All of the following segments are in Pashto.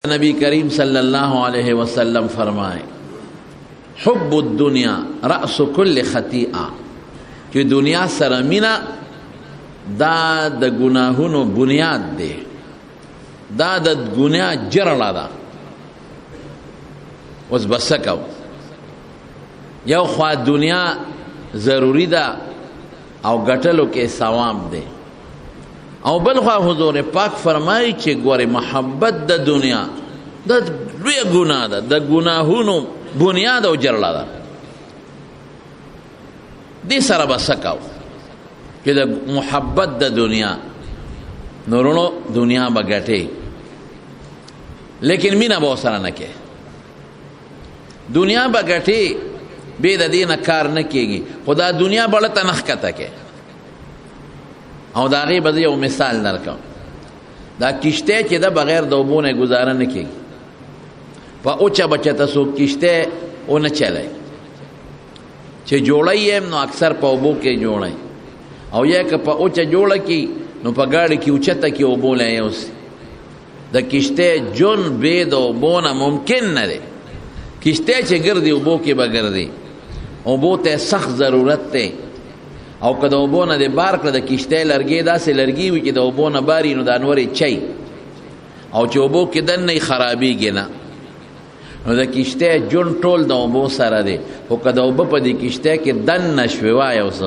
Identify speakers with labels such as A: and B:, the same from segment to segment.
A: नबी करीम सल्लल्लाहु अलैहि वसल्लम फरमाए हुब्बु दुनिया रअसु कुल्ल खतीआ कि दुनिया सर मीना दा द गुनाहुनो बुनियाद दे दा द गुनाह जरला दा उस बसकौ यौ ख्वा दुनिया ज़रूरी दा और गटलो के सवाब दे और बलखा हुजूर पाक फरमाई चे गोरे मोहब्बत द दुनिया द लुय गुनाह द गुनाहुनो बुनियाद और जरला दा दे सर बसकौ कि द मोहब्बत द दुनिया नूरों दुनिया बगटे लेकिन मीना बहुत सारा न के दुनिया बगटे बेददी न कार न केगी खुदा दुनिया बड़ा तनख कता के और दागे बदे वो मिसाल नरकम दा किश्ते के दा बगैर दोबों ने गुजारा न केगी पा ऊंचा बच्चा तसो किश्ते वो न चले चे जोड़ाई है नो अक्सर पाओबो के जोड़ाई और यह कि पा ऊंचा जोड़ा की नो पगाड़ी की ऊंचा तक की वो बोले हैं उसे दा किश्ते जोन बेद ओ बोना मुमकिन न रे किश्ते चे गिरदी उबो के बगरदी उबो ते सख्त ज़रूरत ते और कद उबो न दे बार कर द किश्ते लरगे दा से लरगी हुई कि द उबो न बारी नो दानवरे चई और चे उबो के दन नहीं खराबी गिना नो द किश्ते जोन टोल द उबो सारा दे वो कद उबो पर दी किश्ते के दन नशवेवाया उस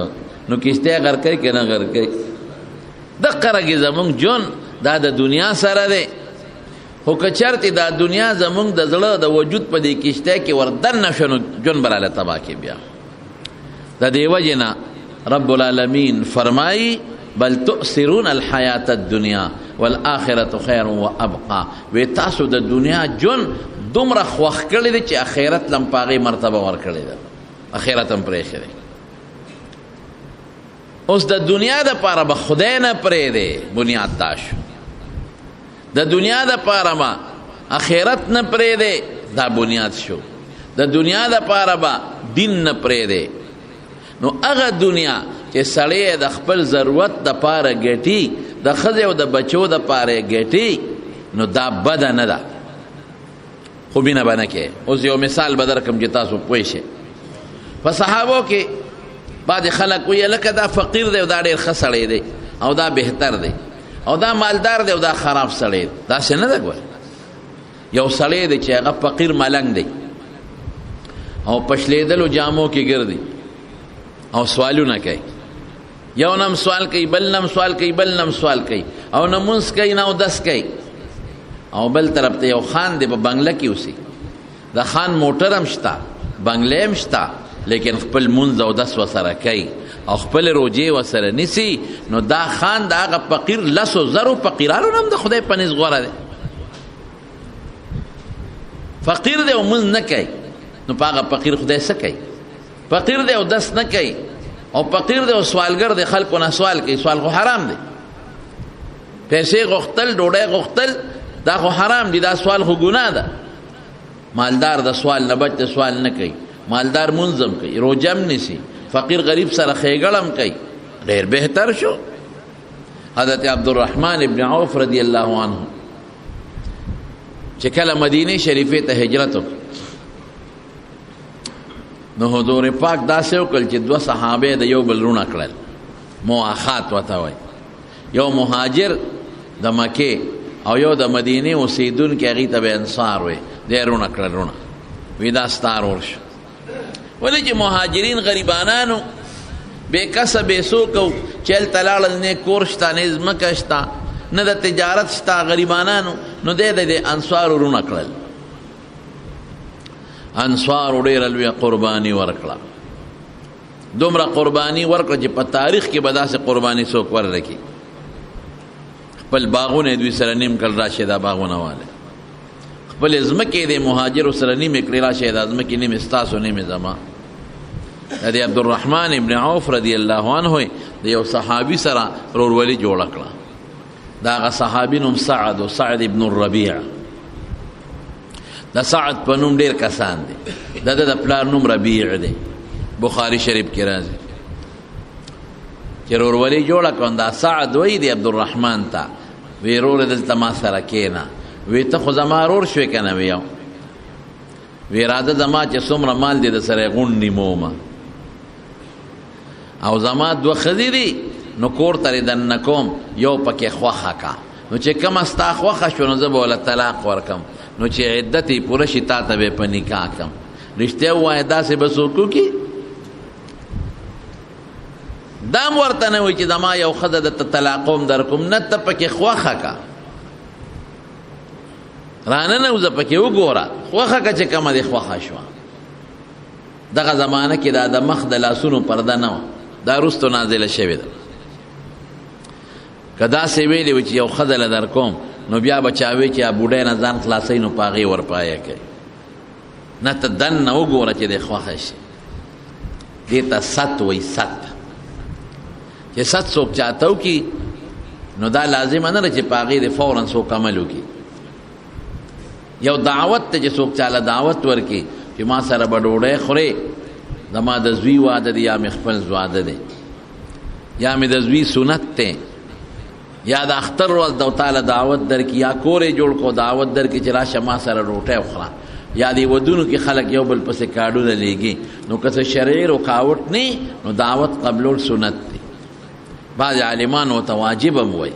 A: नो किश्ते घर के न घर के द करगे जमुंग जोन दा द दुनिया सारा दे हो कचरती दा दुनिया जमुंग द जड़ा द वजूद पर दी किश्ते के वरदन नशनो जोन बराले तबाह के बिया द देवजना रब्बुल आलमीन फरमाई बल तुसिरून अल हयात दुनिया वल आखिरत खैर व अबका वे तासु द दुनिया जोन दुमरा ख्वाख कड़े दे चे आखिरत लम पागे मर्तबा वर कड़े दे आखिरत हम परे खरे उस द दुनिया द पारा ब खुदे न परे दे बुनियाद दाश द दुनिया द पारा मा आखिरत न परे दे दा बुनियाद शो द दुनिया द पारा बा दिन न परे दे नो अगर दुनिया के सड़े द खपल जरूरत द पारा गेटी द खजे द बचो द पारे गेटी नो दा बद न दा खूबी न बना के उस यो मिसाल बदर कम जिता सो पोइशे फसहाबो के बाद खलक हुई अलग दा फकीर दे दा ढेर खसड़े दे और दा बेहतर दे और दा मालदार दे दा खराब सड़े दा से न दगवा यो सड़े दे चे अगर फकीर मलंग दे और पछले दलो जामों की गिरदी और सवालू न कही यो नम सवाल कही बल नम सवाल कही बल नम सवाल कही और नमुंस कही ना दस कही और बल तरफ ते यो खान दे बंगला की उसी द खान मोटर अमश्ता बंगले अमश्ता लेकिन खपल मुंज और दस वसरा कई और खपल रोजे वसर निसी नो दा खान दा का फकीर लसो जरो फकीरारो नाम द खुदे पनिस गोरा दे फकीर दे मुंज न कई नो पागा फकीर खुदे से कई फकीर दे दस न कई और फकीर दे सवालगर दे खल को ना सवाल कई सवाल को हराम दे पैसे गोख्तल डोडे गोख्तल दा को हराम दी दा सवाल को गुनाह दा मालदार दा सवाल न बच सवाल न कई मालदार मुंजम कई रोजम निसी फकीर गरीब सर खेगड़म कई ढेर बेहतर शो हज़रत अब्दुर्रहमान इब्न औफ रदी अल्लाह अन्हु चकल मदीने शरीफे ते हिजरत नो हुजूर पाक दासे वकल च दो सहाबे द यो बल रुणा कड़ल मुआखात वता वय यो मुहाजिर द मके और यो द मदीने वसीदुन के अगी तबे अंसार वे दे रुणा कड़ल रुणा विदा स्तार वर्ष वले जे मुहाजिरीन गरीबानानो बेकस बेसोको चल तलाल ने कोर्सता ने मकश्ता न द तिजारत स्ता गरीबानानो न दे दे अंसार रुणा कड़ल अंसार उड़ेर अलवे कुर्बानी वरकला दुमरा कुर्बानी वरकला जे प तारीख के बदा से कुर्बानी सोक वर रखी पल बागों ने द्वी सरनीम कल राशिदा बागों वाले पल इज़्मके दे मुहाजिर सरनीम इकरेला शेद आज़म की निम इस्तास होने में जमा अदे अब्दुर्रहमान इब्न औफ रदी अल्लाह अन्हु दे यो सहाबी सरा रोरवली जोड़कला दागा सहाबी नुम सअद सअद इब्न रबीआ दा सअद पनुम डेर कसान दे दादा दा प्लार नुम रबीआ दे बुखारी शरीफ के राजी के रोरवली जोड़ा कौन दा सअद वही दे अब्दुर्रहमान ता वे रोर दल तमा सरा केना وی ته خو زما ورور شوې که نه وی وی راځه زما چې څومره مال دی د سره یې غونډ نیمومه او زما دوه ښځې دي نو کور ته دې دننه کوم یو پکې خوښه کا نو چې کومه ستا خوښه شو نو زه به وله طلاق ورکم نو چې عدت یې پوره شي تا ته به یې په نکاح کم رښتیا ووایه داسې به څوک وکړي دا هم ورته نه وایي چې زما یو ښځه درته طلاقوم در کوم نه ته پکې خوښه کا راننوځه پکې وګوره خوښه که چې کومه دې خوښه شوه دغه زمانه کې دا د مخ د لاسونو پرده نه وه دا وروستو نازله شوې ده که داسې ویلې وي چې یو ښځه له در کوم نو بیا به چا وی چې بوډۍ نه ځان خلاصوي نو په هغې ورپایه کوي نه ته دننه وګوره چې دې خوښه شي دې ته ست وایي ست چې ست څوک چاته وکړي نو دا لازمه نه ده چې په هغې د فورا څوک عمل وکړي یو دعوت ته چې څوک چاله دعوت ورکړي چې ما سره به ډوډۍ خورې زما د زوی واده دی یا مې خپل واده دی یا مې د زوی سنت دی یا د اختر ورځ د تعالی دعوت درکړي یا کور یې جوړ کړو دعوت درکړي چې راشه ما سره ډوډۍ وخوره یا دې ودونو کې خلک یو بل پسې کاډونه لیږي نو که څه شرعي رکاوټ نه نو دعوت قبلول سنت دی بعض عالمان ورته واجب هم وایي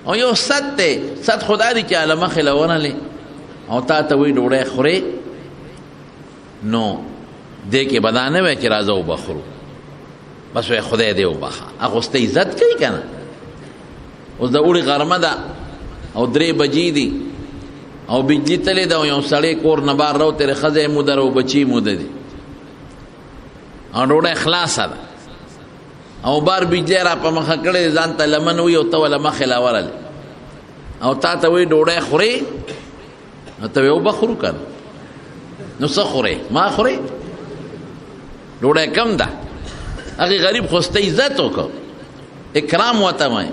A: او یو ست دی ست خدا دی چې هله مخې له ونلې او تا ته وایي ډوډۍ خورې نو دې کې به دا نه وی چې راځه وبخورو بس وایي خدای دې وبخه هغه اوس ته عزت کوي که نه اوس د اوړي غرمه ده او 3 بجې دي او بجلی تلې ده او یو سړی کور نه بار راوتېرې ښځه یې موده ده او بچي موده دي او ډوډۍ خلاصه ده او بار بجلی را په مخه کړې ځان ته لمن وي او ته وله مخې لا ورلې او تا ته وایي ډوډۍ خورې نو ته وایي وبخورو که نه نو څه خورې ما خورې ډوډۍ کم ده هغې غریب خو سته عزت وکړه اکرام ورته وایي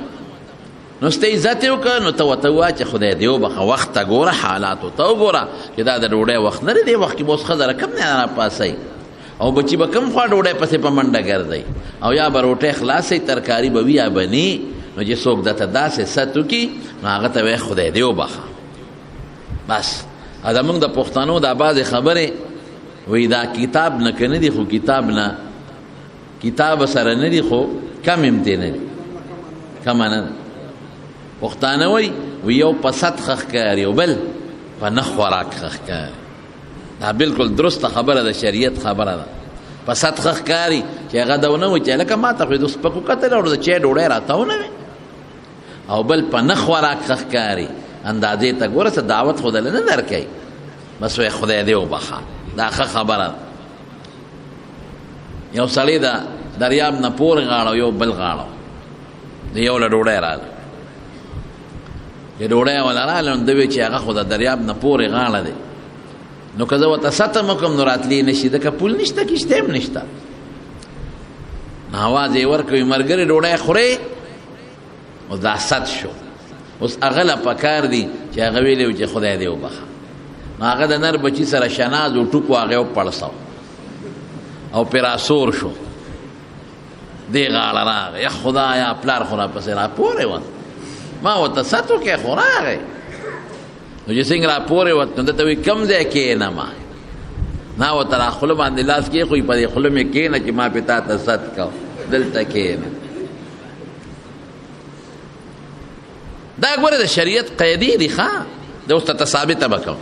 A: نو سته عزت یې وکړه نو ته ورته ووایه چې خدای دې وبخه وخت ته ګوره حالاتو ته وګوره چې دا د ډوډۍ وخت نه دی دې وخت کې به اوس ښځه رقم نه راپاسئ او بچی به کم خوا ډوډۍ پسې په منډه ګرځئ او یا به روټۍ خلاصئ ترکاري به وي یا به ني نو چې څوک درته داسې ست وکړي نو هغه ته وایي خدای دې وبخه بس زمونږ د پښتنو دا بعضې خبرې وایي دا کتاب نه که نه دي خو کتاب نه کتاب سره نه دي خو کم هم دی نه دي کمه نه ده پښتانه وایي یو په ست ښه ښکاري او بل په نه خوراک ښه ښکاري دا بالکل درسته خبره ده شریعت خبره ده په ست ښه ښکاري چې هغه ده ونه وایي چې لکه ما ته خو یې د سپکو کتل او د چای ډوډۍ راته ونه وي او بل په نه خوراک ښه ښکاري اندازې ته ګوره څه دعوت خو دله نه درکوي بس وایي خدای دې وبخه دا ښه خبره ده یو سړی د دریاب نه پورې غاړه یو بل غاړه د یو له ډوډۍ راغله چې ډوډۍ وله راغله نو ده وایي چې هغه خو د دریاب نه پورې غاړه دی نو که زه ورته ستم وکړم نو راتلی نه شي ځکه پول نشته کشتی هم نشته نو اواز یې ورکوي ملګرې ډوډۍ خورې اوس دا ست شو اوس هغه له پکار دي چې هغه ویلی و چې خدای دې وبخه نو هغه د نر بچي سره شناز و ټوک و هغې وپړسو او پرې راسور شو دې غاړه راغی یا خدایا پلار خو راپسې راپورې وت ما ورته ست وکړې خو راغی نو چې څنګه راپورې وت نو ده ته وایي کوم ځای کښېنمه ما ورته را خوله باندې لاس کېښوي په دې خوله مې کښېنه چې ما پې تا ته ست کو دلته کښېنه دا ګوره د شریعت قیدي دي ښه د اوس ته ثابته به کوم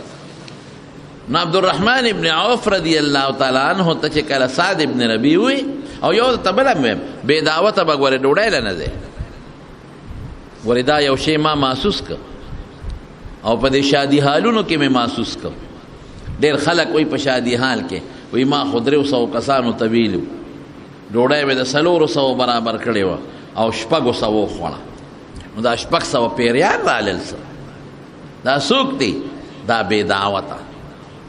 A: نو عبدالرحمن ابن عوف رضی الله تعالی عنه ته چې کله سعد ابن ربیع وي او یو ته بله ویم بې دعوته به ګورې ډوډۍ له نه دی ګورې دا یو شی ما محسوس که او په دې شادي حالونو کې مې محسوس که ډېر خلک وایي په شادي حال کې وایي ما خو 300 کسانو ته ویلي ډوډۍ مې د 400 برابر کړې وه او 600 وخوړه نو دا 600 پیریان رالل څه دا څوک دی دا بې دعوته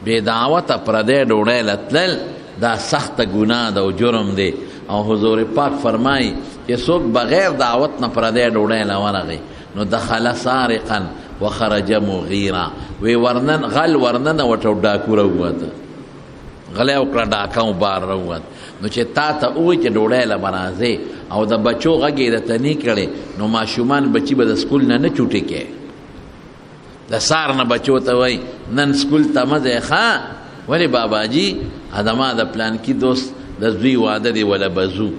A: بې دعوته پردی ډوډۍ له تلل دا سخته ګناه ده او جرم دی او حضور پاک فرمایي چې څوک بغیر دعوت نه پردی ډوډۍ له ورغی نو دخل سارقا وخرج مغیرا وی ورنن غل ورننه وټو ډاکو راووته غلی وکړه ډاکه و بار راووت نو چې تا ته ووایي چې ډوډۍ له به راځې او د بچو غږ یې درته نه کړې نو ماشومان بچي به د سکول نه چوټې کې د سار نه بچو ته وای نن سکول ته مزه ښه ولی بابا جی ادمه د پلان کې دوست د زوی واده دی ولا بزو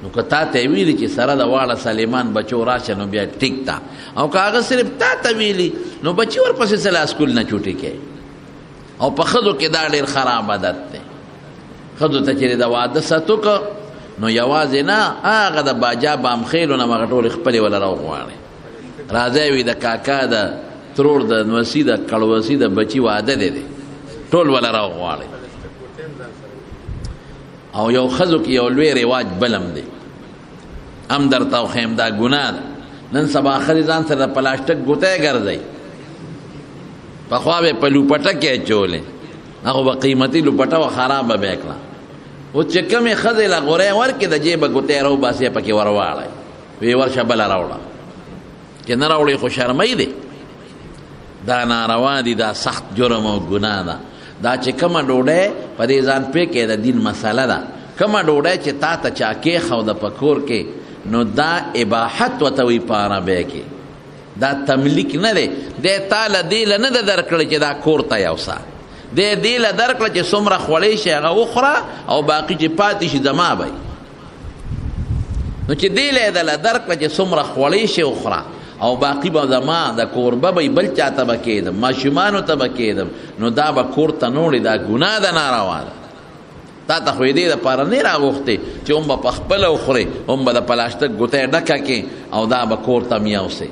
A: نو که تا ته ویلي چې سره د واړه سلیمان بچو راشه نو بیا ټیک تا او که هغه صرف تا ته ویلي نو بچي ورپسې سلا سکول نه چوټي کوي او په ښځو کې دا ډېر خراب عادت دی ښځو ته چې د واده ستو که نو یوازې نه هغه د باجا بامخیلو نه هغه ټولې خپلې وله راوغواړي راځی وي د کاکا د ترور د نوسي د کړوسي د بچي واده دی ټول وله راوغواړي او یو ښځو کې یو لوی رواج بلم دی هم درته وښیم دا ګناه ده نن سبا ښځې ځان سره د پلاسټک ګوتی ګرځئ پخوا به په لوپټه کې اچولې هغه به قیمتي لوپټه وه خرابه به یې کړه اوس چې کومې ښځې له غوری ورکړې د جیبه ګوتی راوباسې پکې ورواړئ وی ورشه بله راوړه چې نه راوړې خو شرمۍ دی دا ناروا دي دا سخت جرم او ګناه ده دا چې کومه ډوډۍ په دې ځان پوه کې د دین مسله ده کومه ډوډۍ چې تا ته چا کېښوده په کور کې نو دا اباحت ورته وایي په عربۍ کې دا تملیک نه دی دی تا له دې له نه ده درکړی چې دا کور ته یوسه دی دې له درکړه چې څومره خوړی شي هغه وخوره او باقي چې پاتې شي زما به نو چې دې له یې دله درکړه چې څومره خوړی شي وخوره او باقی به زما د کوربه به بل چا ته به کېدم ماشومانو ته به کېدم نو دا به کور ته نوړې دا ګناه ده ناروا ده تا ته خو یې دې دپاره نه راغوښتې چې هم به په خپله وخورې هم به د پلاسټک ګوتی ډکه کې او دا به کور ته میوسې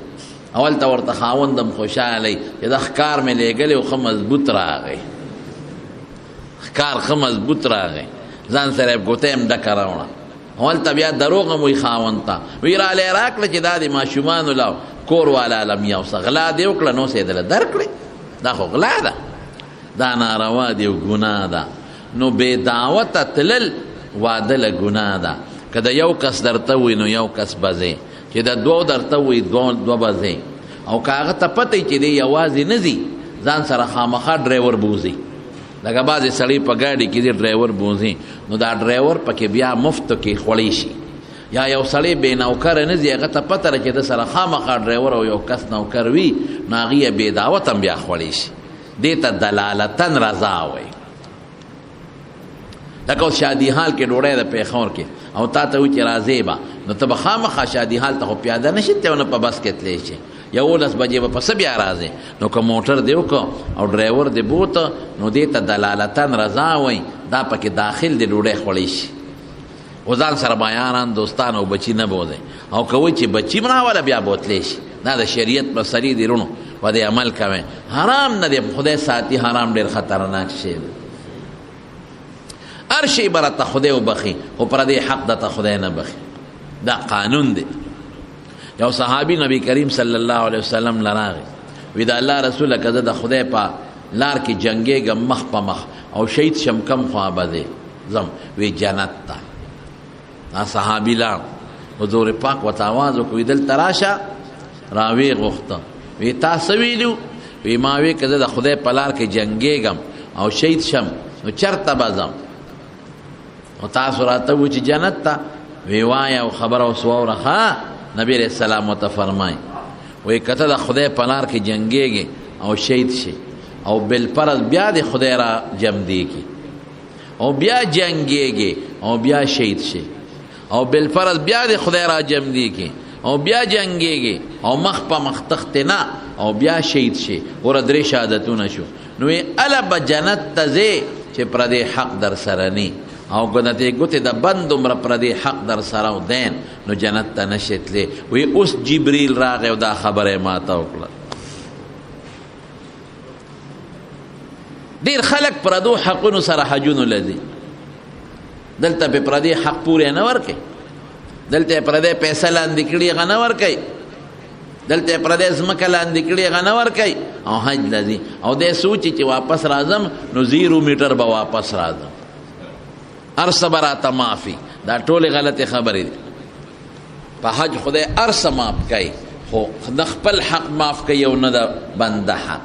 A: اول ته ورته خاوندم خوشحالی چې دا ښکار مې لېږلی و ښه مضبوط راغی ښکار ښه مضبوط راغی ځان سره یې ګوتی هم ډکه راوړه اول ته بیا دروغ هم وي خاوند ته وی رالی راکړه چې دا د ماشومانو له کور والا لم یوسه غلا دې وکړه نو سې دله درکړې دا خو غلا ده دا ناروا دی او ګناه ده نو بې دعوته تلل واده له ګناه ده که د یو کس درته وي نو یو کس به ځې چې د دوو درته وي دوه به ځې او که هغه ته پته چې دی یوازې نه ځي ځان سره خامخا ډرایور بوځي لکه بعضې سړی په ګاډي کې دی ډرایور بوځي نو دا ډرایور پکې بیا مفتو کې خوړی شي یا یو سړی بې نوکره نه ځي هغه ته پته ده چې د سره خامخا ډرایور او یو کس نوکر وي نو هغې یې بې دعوت هم بیا خوړی شي دې ته دلالتن رضا وایي لکه اوس شادي حال کې ډوډۍ د پیښور کې او تا ته وایي چې راځې به نو ته به خامخا شادي حال ته خو پیاده نه شي ته نه په بس کې تلی شي 11 بجې به پسه بیا راځې نو که موټر دې وکړه او ډرایور دې بوته نو دې ته دلالتن رضا وایي دا پکې داخل دې ډوډۍ خوړی شي خو ځان سره بایانان دوستان او بچي نه بوځئ او که وایي چې بچي م راوله بیا بوتلی شي دا د شریعت په سري دي رونو په دې عمل کوئ حرام نه دی خدای ساتي حرام ډېر خطرناک شی دی هر شی به راته خدای وبخي خو پردې حق درته خدای نه بخي دا قانون دی یو صحابي نبی کریم صلی الله علیه وسلم لراغی وی دا الله رسوله که زه د خدای په لار کې جنګېږم مخ په مخ او شهید شم کم خوا به دی ځم وی جنت ته دا صحابي لاړ حضور پاک ورته آواز وکړو دلته راشه راویې غوښته وی تا څه ویلو وی ما وی که زه د خدای په لار کې جنګېږم او شهید شم نو چېرته به ځم او تاسو راته وایي چې جنت ته وی وایه او خبره اوس واوره ښه نبی علیہ السلام ورته فرمایي وایي که ته د خدای په لار کې جنګېږې او شهید شي او بالفرض بیا د خدای را جمدېږي او بیا جنګېږې او بیا شهید شي او بالفرض بیا د خدای را جمدېږي او بیا جنګېږي او مخ په مخ تختې نه او بیا شهید شي ګوره 3 شهادتونه شو نو وی اله به جنت ته ځې چې پردې حق در سره نی او که د دې ګوتې د بند عمره پردې حق در سره و دین نو جنت ته نشې تللی وی اوس جبریل راغی او دا خبره یې ماته وکړه ډېر خلک پردو حقونو سره حجونو لځي دلته په پردې حق پورې نه ورکوي دلته پردې پیسه لاندې کړي هغه نه ورکوي دلته پردې ځمکه لاندې کړي هغه نه ورکوي او حج لځي او دی سوچي چې واپس راځم نو 0 میټر به واپس راځم هر څه به راته معافي دا ټولې غلطې خبرې دي په حج خدای هر څه معاف کوي خو د خپل حق معاف کوي او نه د بنده حق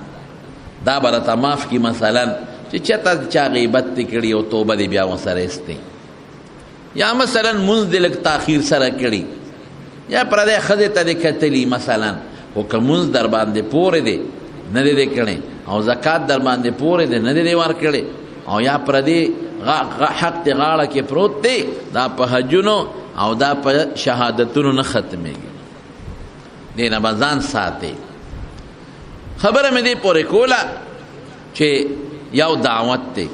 A: دا به راته معاف کړي مثلا چې چېرته چا غیبت دې کړي او توبه دې بیا ورسره ایستې یا مثلا مونځ دې لږ تاخیر سره کړي یا پردی ښځې ته دې کتلي مثلا خو که مونځ در باندې پورې دی نه دی کړي او زکات در باندې پورې دی نه دی ورکړي او یا پردي حق ته غاړه کې پروت دی دا په حجونو او دا په شهادتونو نه ختمېږي دی نه بزان ساتي خبره مې دی پورې کوله چې یو دعوت دی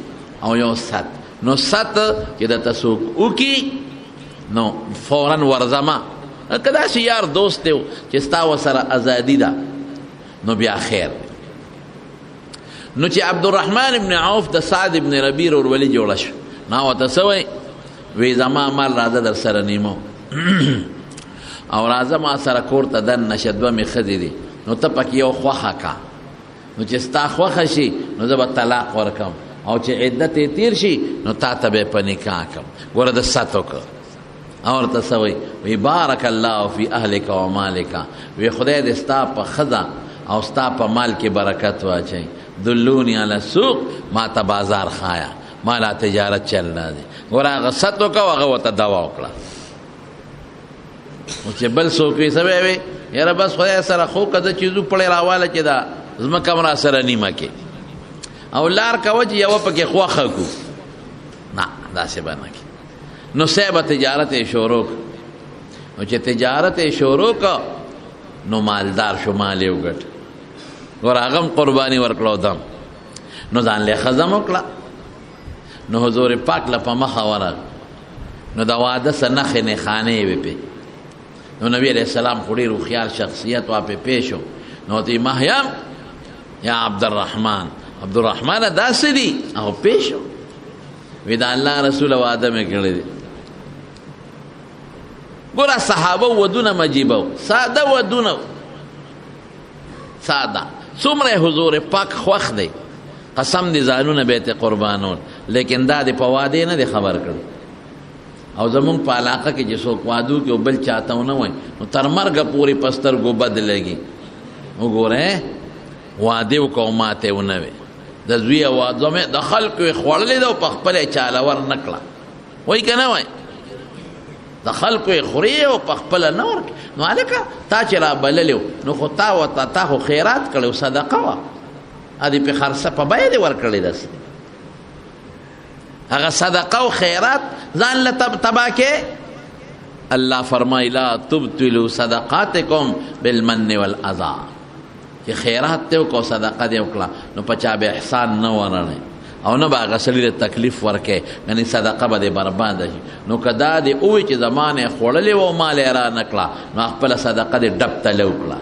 A: او یو ست نو ست چې د تسوک وکي نو فورا ورزما کدا شي یار دوست دی چې ستا وسره ازادي ده نو بیا خیر نو چې عبدالرحمن ابن عوف د سعد ابن ربیع ورولي جوړه شو نو ورته څه وی زما مال راځه در سره نیمو او راځه ما سره کور ته دننه شه دوه مې ښځې دي نو ته پکې یو خوښه کا نو چې ستا خوښه شي نو زه به طلاق ورکم او چې عدت یې تیر شي نو تا ته به یې په نکاح کړم ګوره د ست وکړه او ورته څه وی بارک الله فی اهلک و مالک وی خدای دې ستا په ښځه او ستا په مال کې برکت واچوي دلونی علی السوق ما ته بازار خایا ما لا تجارت چلنا دی ګوره هغه ست وکړه او هغه ورته دوا وکړه او چې بل څوک وي څه به وي یاره بس خدای سره خو که زه چیزو پړی راواله چې دا ځمکه هم را سره نیمه کې او لار کوه چې یوه پکې خوښه کړو نه داسې به نه کړي نو صاحبه تجارت یې شروع کړ نو چې تجارت یې شروع کړ نو مالدار شو مال یې وګټ ګوره هغه هم قرباني ورکړه دم نو ځان له ښځه م وکړه نو حضور پاک له په مخه ورغ نو د واده څه نښې نښانې وې پې نو نبی علیہ السلام خو ډېر هوښیار شخصیت وا پې پیش شو نو ته مهیم یا عبدالرحمن داسې دي او پیش شو وی د الله رسول واده مې کړی دی ګوره صحابه ودونه مجیبه ساده ودونه ساده څومره حضور پاک خوښ دی قسم دي ځانونه به یې قربانول لیکن دا د په وادې نه دی خبر کړی او زمونږ په علاقه کې چې څوک وادو کې او بل چاته ونه وایي نو تر مرګه پورې په سترګو بد لګي وګوره واده وکړو ماته ونه وي د زوی واده مې د خلکو یې خوړلې ده او په خپله یې چاله ور نه کړه وایي که نه وایي د خلکو یې خورې او په خپله نه ورکړي نو هلکه تا چې را بللی نو خو تا ورته تا خو خیرات کړی او صدقه وه ادې پې خرڅه په بیه دې ورکړې داسې هغه صدقه او خیرات ځان له تبا کې الله فرمایي لا تبطلوا صدقاتکم بالمن والاذى چې خیرات ته وکړو صدقه دې وکړه نو په چا به احسان نه ورنی او نه به هغه سړي ته تکلیف ورکې یعنې صدقه به دې برباده شي نو که دا دې ووایي چې زما نه یې خوړلې وه او مال یې را نه کړه نو خپله صدقه دې ډب تله وکړه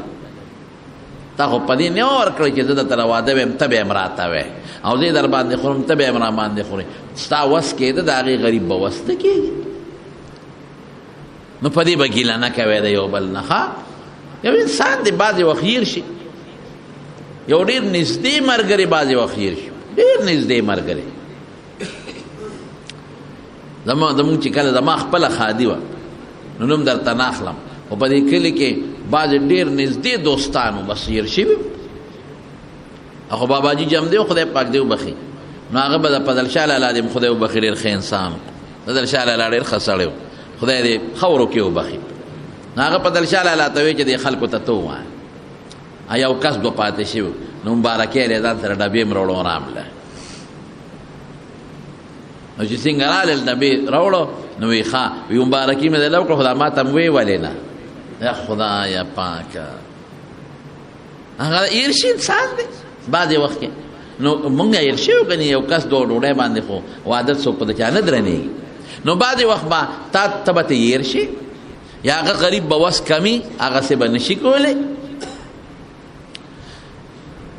A: تا خو په دې نه ورکړی چې زه درته را واده ویم ته به یې م راته وی او زه در باندې خورم ته به یې م را باندې خورې ستا وس کېده د هغې غریب به وس نه کېږي نو په دې به ګیله نه کوې د یو بل نه ښه یو انسان دی بعضې وخت هیر شي یو ډېر نږدې ملګری بعضې وخت هیر شي ډېر نږدې ملګری زمونږ چې کله زما خپله خادي وه نو نوم درته نه اخلم خو په دې کلي کې بعضې ډېر نږدې دوستانو بس هیر شوي خو باباجي جم دی خدای پاک دی وبخي نو هغه به د فضل شاه لالا دې خدای وبخي ډېر ښه انسان فضل شاه لالا ډېر ښه سړی خدای دې خورو کې وبخي نو هغه فضل شاه لالا ته وایي چې دې خلکو ته ووایه یو کس به پاتې شوي نو مبارکۍ یې ځان سره ډبې م راوړو رامله نو چې څنګه رالل ډبې راوړو نو وی ښه وی مبارکي مې درله وکړه خو دا ما ته م ویې ولې نه یا خدایه پاکه هغه هیر شي انسان دی بعضې وخت کې نو مونږ هیر شوي که یو کس دو ډوډۍ باندې خو عادت څوک په د چا نه درنېږي نو بعضې وخت به ته به ته هیر شي یا هغه غریب به وس کمی هغسې به نشي کولی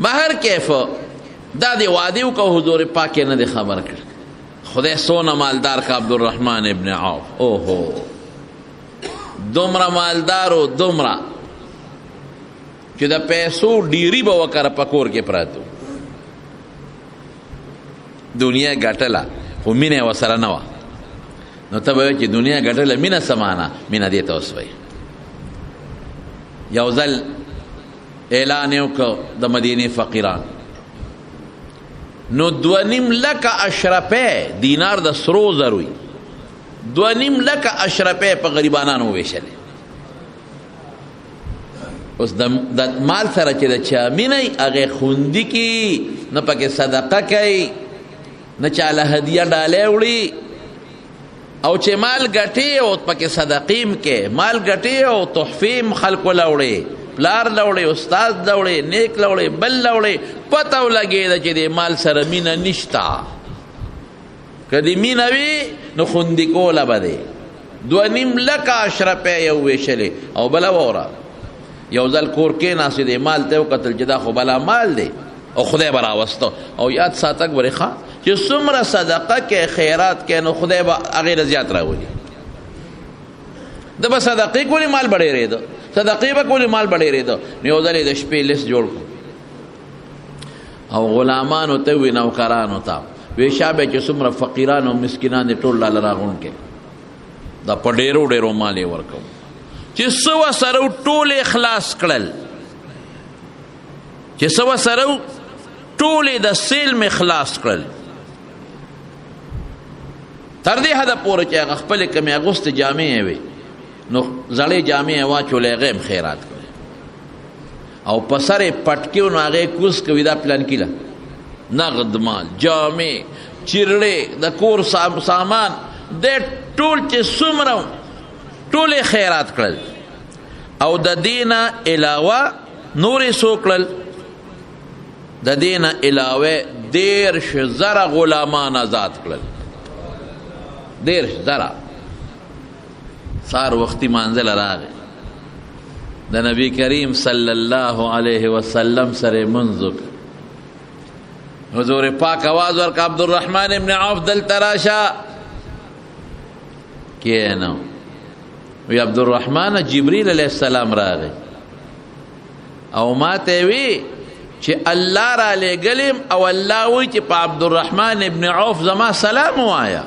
A: بهر کیف دا دی وعدې وکړو حضور پاک یې نه دی خبر کړ خدای سونه مالدار کا عبدالرحمن ابن عوف اوهو دومره مالدار و دومره چې د پیسو ډیری به وکړه په کور کې پراتو دنیا ګټله خو مینه یې ورسره نه وه نو ته به وایې چې دنیا ګټله مینه څه معنا مینه دې ته اوس وایي یو ځل اعلان یې وکړ د مدینې فقیران نو 2.5 لکه اشرفې دینار د سرو زروي 2.5 لکه اشرفې په غریبانانو وویشلې اوس د مال سره چې د چا مینه هغې خوندي کي، نه پکې صدقه کوي، نه چاله هدیه ډالۍ وړي. او چې مال ګټي او پکې صدقیم کې، مال ګټي او تحفیم خلکو لوړي، پلار لوړي، استاد لوړي، نیک لوړي، بل لوړي، پته ولګېده چې د مال سره مینه نشته. که د مینه وي نو خوندي کوله به دی. 2.5 لکه اشرفې یو ویشلې او بله ووره یو ځل کور کې ناستې دی، مال ته وکتل چې دا خو بلا مال دی او خدای به راوسته. او یاد ساته ګورې ښه چې څومره صدقه کې خیرات کې نو خدای به هغې نه زیات راولي. ده به صدقې کولې مال به ډېرېده، صدقې به کولې مال به ډېرېده. نو یو ځل یې د شپې لیست جوړ کړو او غلامانو ته وي، نوکرانو ته وی شابه چې څومره فقیران او مسکینان دي ټول لاله راغونډ کې، دا په ډېرو ډېرو مال یې ورکوم. چې څه وسره ټول اخلاص کړل، چې څه وسره ټول د سیل مې خلاص کړل، تر دې حده پورې چې هغه خپلې کمې اغوستې جامې وي نو زړې جامې یې واچولې، هغې هم خیرات کړې او په سر یې پټکې نو هغې کوز کوي دا پلان کیله نغد مال، جامې، چیرړې، د کور سامان، د ټول چې څومره ټول یې خیرات کړل. او د دې نه علاوه نور یې څو کړل؟ د دې نه علاوه 10,000 غلامان آزاد کړل. 10,000. سار وختي مانځله راغی، د نبی کریم صلی الله علیه وسلم سره منځ وکړ. حضور پاک آواز ورکړه عبدالرحمن ابن عوف دلته راشه. کینو وی عبدالرحمن جبریل علیہ السلام راغی او ما ته وی چې الله را لېږلم او الله وی چې په عبدالرحمن ابن عوف زما سلام وایا.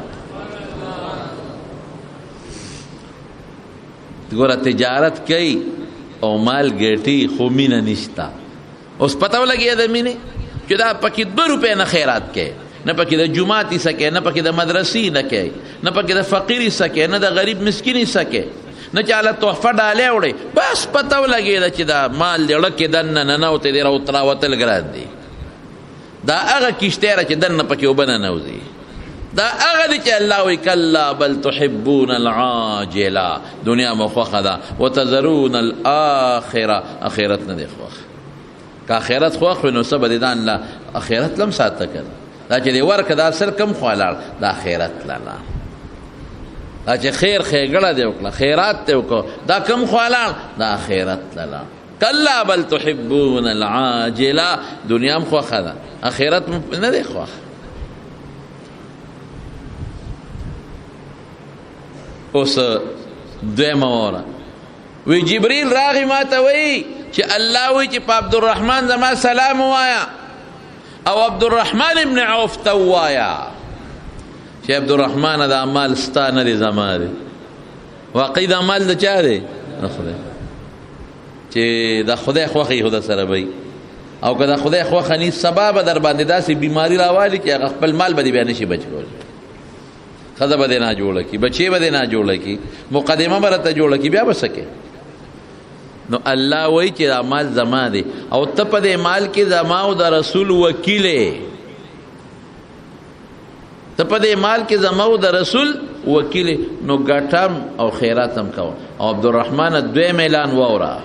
A: ګوره تجارت کوي او مال ګټي خو مینه نشته. اوس پته ولګېده د مینې چې دا پکې 2 روپۍ نه خیرات کوي، نه پکې د جومات حصه کوي، نه پکې د مدرسې نه کوي، نه پکې د فقیر حصه کوي، نه د غریب مسکین حصه کوي، نه چاله تحفه ډالۍ وړي. بس پته ولګېده چې دا مال د ړکې دننه ننوتی دی، راوتل ګران دی. دا هغه کشتی ده چې دننه پکې اوبه ننوځي. دا هغه دی چې الله وایي کلا بل تحبون العاجله، دنیا مو خوښه ده، وتذرون الاخره، اخرت نه دی خوښ. که اخرت خوښ وي نو څه به دی ځان له اخرت لم ساته کړه. دا چې دی ورکه دا سر کم خوا لاړ د اخرت لاله، دا چې خیر ښېګړه دی وکړه، خیرات دی وکړه، دا کم خوا لاړ د اخرت لاله. کلا بل تحبون العاجله، دنیا هم خوښه ده، اخرت نه دی خوښ. اوس دویمه وره وی جبریل راغی ما ته وی چې الله وی چې په عبدالرحمن زما سلام وایا او عبدالرحمن ابن عوف ته وایا چې عبدالرحمن دا مال ستا نه دی زما دی. واقعي دا مال د چا دی؟ د خدای. چې د خدای خوښي خو در سره به او که د خدای خوښه نی سبا به در باندې داسې بیماري راوالي چې هغه خپل مال به دې بیا نشي بچ کولی. ښځه به دې نه جوړه کړي، بچې به دې نه جوړه کړي، مقدمه به راته جوړه کړي، بیا به څه کوې؟ نو الله وایي چې دا مال زما دی او ته په دې مال کې زما او د رسول وکیل یې. ته په دې مال کې زما او د رسول وکیل نو ګټم او خیرات هم کوه. او عبدالرحمن دویم اعلان واوره،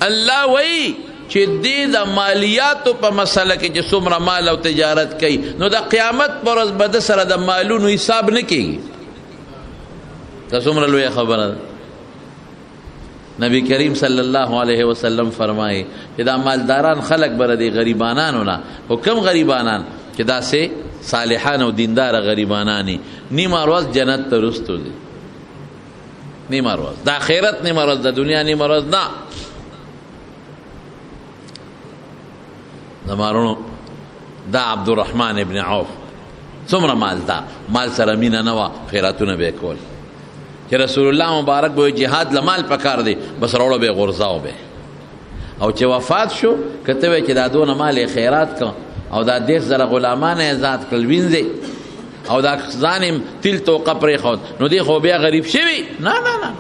A: الله وایي چې دې د مالیاتو په مسله کې چې څومره مال او تجارت کوي نو د قیامت پر ورځ به د سره د مالونو حساب نه کېږي. دا څومره لویه خبره ده. نبی کریم صلی الله علیه وسلم فرمایي چې دا مالداران خلق بره دي غریبانانو نه. خو کم غریبانان چې داسې صالحان او دیندار غریبانانی نیمه ورځ جنت ته رستو دي. نیمه ورځ د آخرت، نیمه ورځ د دنیا، نیمه ورځ نه. زمارونو دا عبدالرحمن ابن عوف څومره مال دا مال سره مینه نه وه، خیراتونه به یې کول. چې رسول الله مبارک به جهاد لمال پکار دی بس راوړه به یې غورځاو به. او چې وفات شو که ته وایې چې دا دونه مال یې خیرات کړه او دا 10,000 غلامان یې ازاد کړل وینځې او دا ځان یې تیل توقه پرېښود نو دی خو بیا غریب شوي؟ نه نه نه،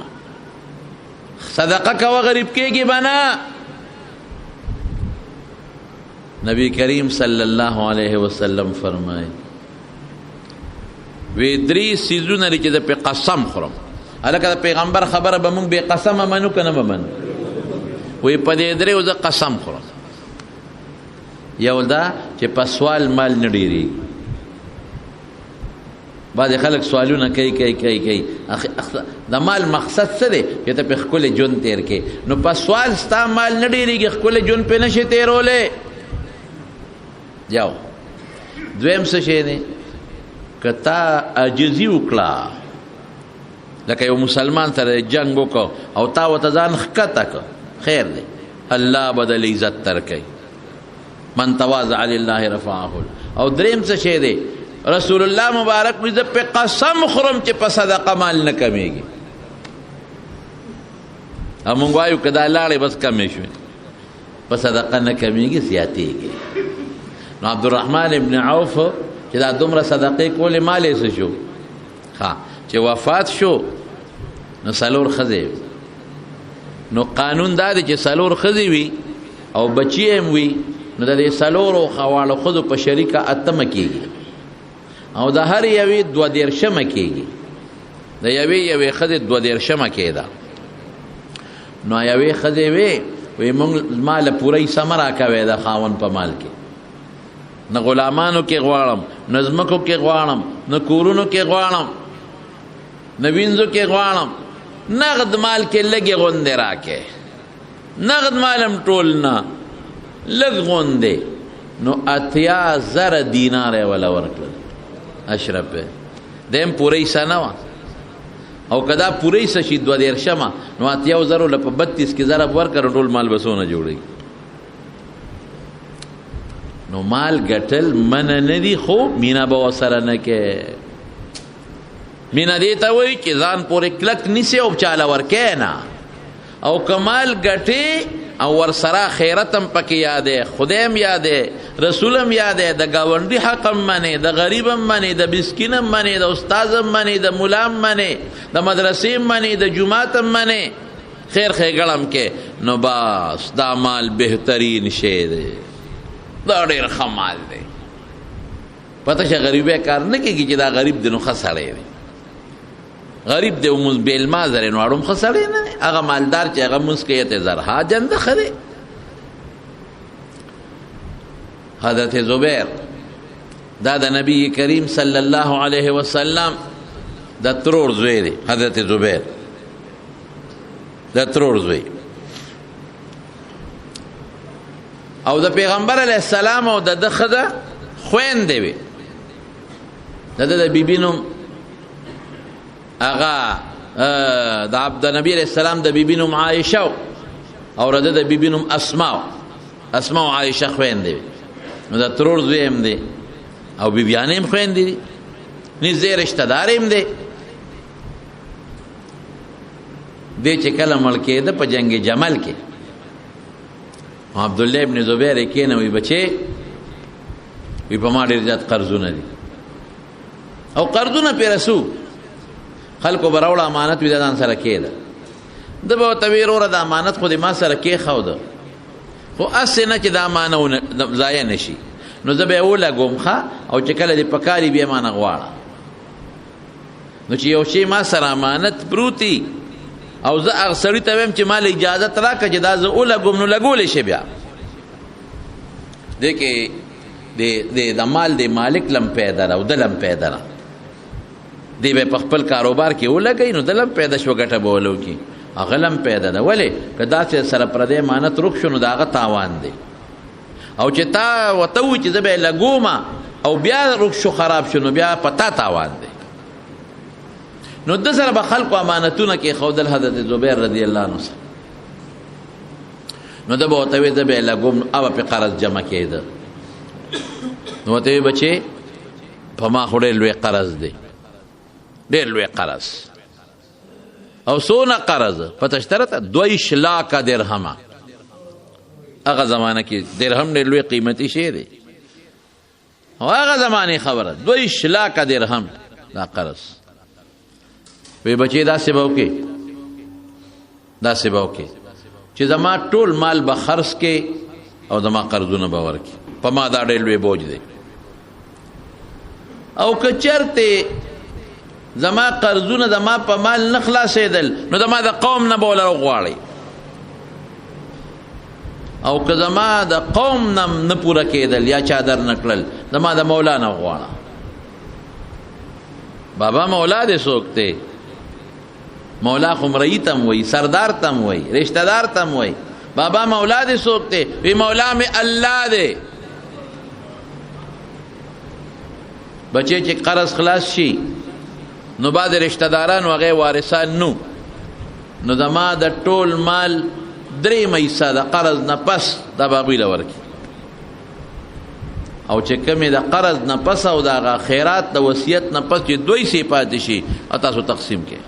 A: صدقه کوه غریب کېږي به نه. نبی کریم صلی الله علیه وسلم فرمای وی درې سیزونه لري چې د په قسم خورم. هلکه د پیغمبر خبره به موږ بې قسمه منو که نه به منو؟ وی په دې درېو زه قسم خورم. یو دا چې په سوال مال نه ډېرېږي. بعضې خلک سوالونه کوي د مال مقصد څه دی چې ته پې ښکلی ژوند تېر کړې، نو په سوال ستا مال نه ډېرېږي، ښکلی ژوند پې نشي تېرولی. یو دویم څه شی دی که تا عاجزي وکړه، لکه یو مسلمان سره جنګ وکړو او تا ورته ځان ښکته کړه، خیر دی، الله به دل عزت درکوي. من تواضع لله رفعه. او دریم څه شی دی رسول الله مبارک وی زه په قسم خورم چې په صدقه مال نه کمیږي. او مونږ وایو که دا لاړې بس کمې شوې، په صدقه نه کمیږي، زیاتېږي. نو عبدالرحمن ابن عوف چې دا دومره صدقې کولې مال یې څه شو؟ چې وفات شو نو 4 ښځې، نو قانون دا دی چې 4 ښځې وي او بچي هم وي، نو د دې 4 خواړو ښځو په شریکه 8 کېږي او د هر یوې 22 کېږي. د یوې ښځې 22 کېده. نو یوې ښځې وی مونږ ما له پوره حصه مه راکوې د خاوند په مال کې، نه غلامانو کې غواړم، نه ځمکو کې غواړم، نه کورونو کې غواړم، نه وینځو کې غواړم، نغد مال کې لږې غوندې راکې، نغد مال هم ټول نه، لږ غوندې. نو 80,000 دینار یې وله ورکړل. اشرف دیم پوره حصه نه وه، او که دا پوره حصه شي 22 نو 80,000 له په 32 کې ضرب ورکړه، ټول مال به څونه جوړوي. نو مال ګټل منه نه دي، خو مینه به ورسره نه کې. مینه دې ته وایي چې ځان پورې کلک نیسې او چاله ورکې نه. او که مال ګټې او ورسره خیرت هم پکې یادې، خدای هم یادې، رسول هم یادې، د ګاونډي حق هم منې، د غریب هم منې، د مسکین هم منې، د استاد هم منې، د ملا هم منې، د مدرسې هم منې، د جومات هم منې، خیر ښېګړه هم کې. نو بس دا مال بهترین شی دی، دا ډېر ښه مال دی. پته شه غریبی کار نه کېږي چې دا غریب دی نو ښه سړی دی. غریب دی او بې المازه دی نو اړوم ښه سړی نه دی. هغه مالدار چې هغه مونځ کوي ته زرها جنده ښه دی. حضرت زبیر دا د نبی کریم صلی الله علیه وسلم د ترور زوی دی. حضرت زبیر د ترور زوی او د پیغمبر علیه السلام او د ښځه خویندې وې. د بیبي نوم هغه د نبی علیه السلام د بیبي نوم عایشه او د بیبي نوم اسماء او عایشه خویندې وې. نو د ترور زوی هم دی او بیبیانې هم خویندې دي، نږدې رشته دار هم دی. دی چې کله مړ کېده په جنگ جمل کې، عبدالله ابن زبیر یې کېنه وی بچې وی په ما ډېر زیات قرضونه دي او قرضونه پې رسو، خلکو به راوړه امانت وي د ځان سره کېده. ده به ورته وی وروره د امانت خو دې ما سره کېښوده، خو هسې نه چې دا مانه ضایع نه شي، نو زه به یې ولګوم ښه، او چې کله دې پکار وي بیا مانه غواړه. نو چې یو شی ما سره امانت پروتي او زه هغه سړي ته ویم چې ما له اجازت راکړه چې دا زه ولګوم، نو لګولی شي. بیا دې کې د مال د مالک لم پیدا ده او د لم پیدا ده. دی به په خپل کاروبار کې ولګوي نو د لم پیدا شوه، ګټه به ولو کي، هغه لم پیدا ده. ولې که داسې سره پردی امانت رک شو نو د هغه تاوان دی. او چې تا ورته ووایي چې زه به یې لګوم او بیا رک شو خراب شو نو بیا په تا تاوان دی. نو د سره به خلکو امانتونه کېښودل حضرت زبیر رضی الله عنه سره. نو ده به ورته وایي زه به یې لګوم او پې قرض جمع کېده. نو ورته وایي بچې په ما خو ډېر لوی قرض دی، ډېر لوی قرض. او څونه قرض پته شته راته؟ 2 لکه درهمه. هغه زمانه کې درهم ډېر لوی قیمتي شی دی، او هغه زمانې خبره 2 لکه درهم دا قرض. وی بچې داسې به وکړې، داسې به وکړې چې زما ټول مال به خرڅ کې او زما قرضونه به ورکړي. په ما دا ډېر لوی بوج دی. او که چرته زما قرضونه زما په مال نه خلاصېدل نو زما د قوم نه به وله وغواړئ، او که زما د قوم نه پوره کېدل یا چا در نه کړل زما د مولا نه وغواړه. بابا مولا دې څوک دی؟ مولا خو مرئی تم وی، سردار تم وی، رشتہ دار تم وی. بابا مولا دې څوک دی؟ وی مولا میں اللہ دے. بچے چې قرض خلاص شي نو بعد رشتہ داران هغه وارثان نو زما د ټول مال 3 حصہ د قرض نه پس د هغوی له ورکړي، او چې کمې د قرض نه پس او د هغه خیرات د وصیت نه پس چې 2 حصې پاتې شي تاسو تقسیم کړئ.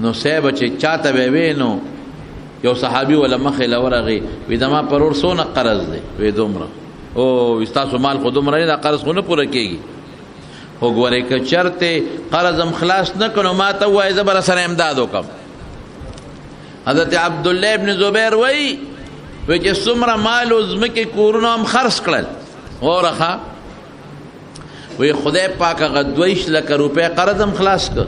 A: نو صاحب چې چاته به وی نو یو صحابي ولا مخې له ورغی وی زما پرور څونه قرض دی؟ وی دومره. او ستاسو مال خو دومره نه، دا قرض خو نه پوره کېږي. خو ګورئ که چرته قرض هم خلاص نه کړو ما ته ووایه زه به راسره امداد وکړم. حضرت عبدالله ابن زبیر وی چې څومره مال او ځمکې کورونه هم خرڅ کړل. وره وی خدای پاک هغه 22 لکه روپۍ قرض هم خلاص کړ.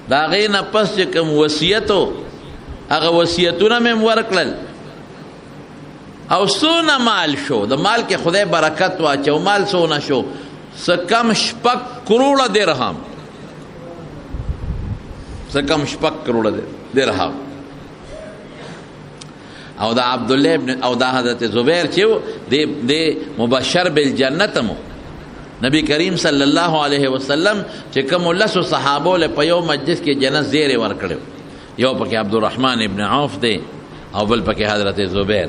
A: د هغې نه پس چې کوم وصیت و هغه وصیتونه مې هم ورکړل. او څونه مال شو؟ د مال کې خدای برکت واچو. مال څونه شو؟ څه کم 6 کروڑه درهم، څه کم 6 کروڑه درهم. او دا عبدالله ابن او دا حضرت زبیر چې و د مبشر بالجنت مو نبی کریم صلی الله علیه وسلم چې کوم 10 صحابو له په یو مجلس کې جنت زیری ورکړو. یو پکې عبدالرحمن ابن عوف دی او بل پکې حضرت زبیر.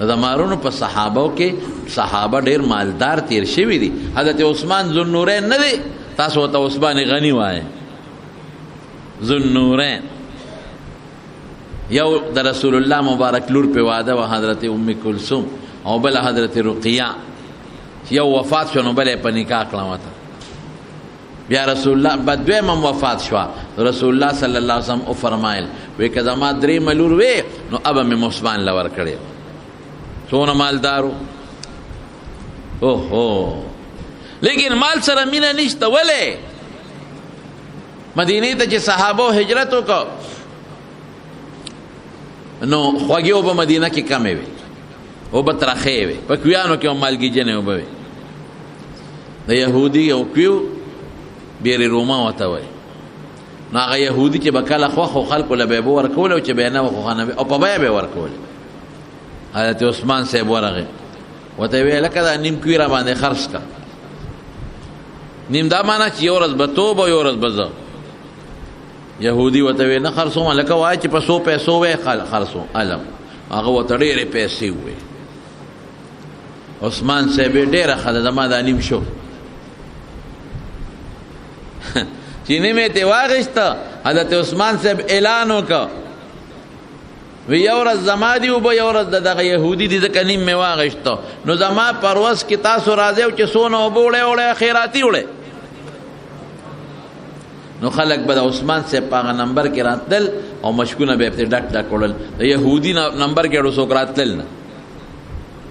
A: د مارونو په صحابو کې صحابه ډیر مالدار تیر شوي دي. حضرت عثمان ذوالنورین نه دی؟ تاسو ورته عثمان غنی وایي. ذوالنورین یو د رسول الله مبارک لور په واده و حضرت ام کلثوم او بل حضرت رقیہ. یو وفات شو نو بل په نکاح کړه وته. بیا رسول الله بدویم وفات شو. رسول الله صلی الله علیه وسلم او فرمایل وی که زما 3 ملور وی نو ابا مې عثمان لور کړی. څونه مالدارو. اوهو لیکن مال سره مینه نشته. ولې؟ مدینې ته چې صحابه هجرت وکړه نو خوږې اوبه مدینه کې کمې وي، اوبه ترخې وي. په کویانو کې هم مالګي جنې اوبه وي. د یهودي او کویو بیرې روما ورته وایي. نو هغه یهودي چې به کله خوښ خلکو له به یې به ورکول او چې به یې نه وه او په بیه به یې ورکول. حضرت عثمان صاحب ورغی ورته ویې لکه دا نیم کوی را باندې خرڅ کړه. نیم دا معنی چې یو ورځ به توب او یو ورځ به زه. یهودي ورته ویې نه خرڅوم، لکه وایي چې په 100 پیسو وی خرڅوم. علم هغه ورته ډېرې پیسې ووی. عثمان صاحب یې ډېره ښه ده زما دا نیم شو. چې نیم یې ترې واخېسته حضرت عثمان صاحب اعلان وکړه وی یو ورځ زما دی اوبه یو ورځ د دغه یهودي دي ځکه نیم مې واخېسته. نو زما پر ورځ کې تاسو راځئ او چې څونه اوبه وړئ خیراتي وړئ. نو خلک به د عثمان صاحب په هغه نمبر کې راتلل او مشکونه به یې پرې ډک ډک وړل. د یهودي نمبر کې اړو څوک راتلل نه.